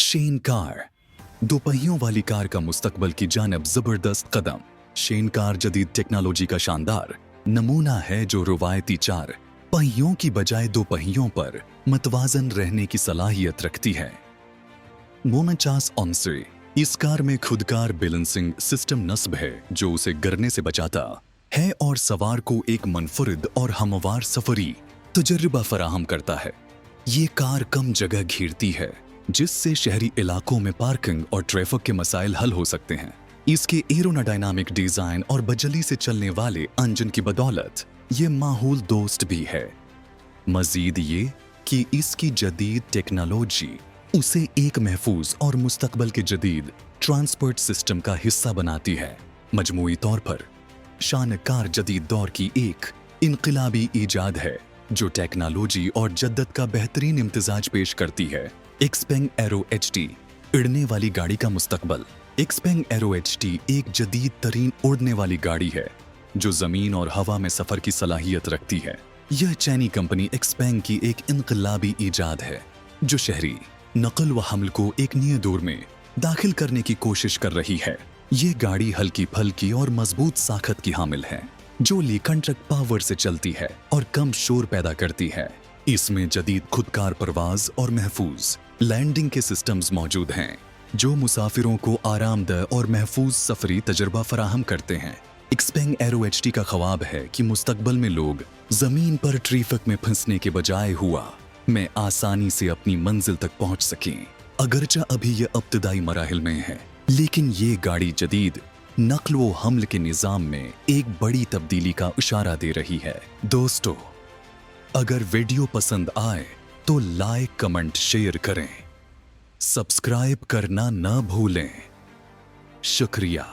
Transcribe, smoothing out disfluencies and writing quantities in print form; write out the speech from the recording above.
Shane car, दो पहियों वाली कार का मुस्तकबल की जानब जबरदस्त कदम। शेन कार जदीद टेक्नोलॉजी का शानदार नमूना है जो रवायती चार पहियों की बजाय दो पहियों पर मतवाजन रहने की सलाहियत रखती है। मोमेंटास ऑनसे, इस कार में खुदकार बैलेंसिंग सिस्टम नस्ब है जो उसे गिरने से बचाता है और सवार को एक मुनफरिद और हमवार सफरी तजुर्बा फराहम करता है। ये कार कम जगह घेरती है जिससे शहरी इलाकों में पार्किंग और ट्रैफिक के मसाइल हल हो सकते हैं। इसके एरोडायनामिक डिजाइन और बजली से चलने वाले इंजन की बदौलत ये माहौल दोस्त भी है। मजीद ये कि इसकी जदीद टेक्नोलॉजी उसे एक महफूज और मुस्तकबल के जदीद ट्रांसपोर्ट सिस्टम का हिस्सा बनाती है। मजमूई तौर पर शान कार जदीद दौर की एक इनकलाबी ईजाद है जो टेक्नोलॉजी और जद्दत का बेहतरीन इम्तिजाज पेश करती है। एक्सपेंग एरो HT, उड़ने वाली गाड़ी का मुस्तकबल। एक्सपेंग एरो HT एक जदीद तरीन उड़ने वाली गाड़ी है जो जमीन और हवा में सफर की सलाहियत रखती है। यह चीनी कंपनी एक्सपेंग की एक इनकलाबी ईजाद है जो शहरी नकल व हमल को एक नए दौर में दाखिल करने की कोशिश कर रही है। ये गाड़ी हल्की फल्की और मजबूत साखत की हामिल है जो लीकंट्रक पावर से चलती है और कम शोर पैदा करती है। इसमें जदीद खुदकार परवाज और महफूज लैंडिंग के सिस्टम्स मौजूद हैं जो मुसाफिरों को आरामदह और महफूज सफरी तजर्बा फराहम करते हैं। एक्सपेंग एरो HT का ख्वाब है कि मुस्तकबल में लोग जमीन पर ट्रैफिक में फंसने के बजाय हुआ में आसानी से अपनी मंजिल तक पहुंच सकें। अगरचा अभी ये इब्तिदाई मराहिल में है, लेकिन ये गाड़ी जदीद नक्ल व हमल के निज़ाम में एक बड़ी तब्दीली का इशारा दे रही है। दोस्तों, अगर वीडियो पसंद आए तो लाइक, कमेंट, शेयर करें। सब्सक्राइब करना न भूलें। शुक्रिया।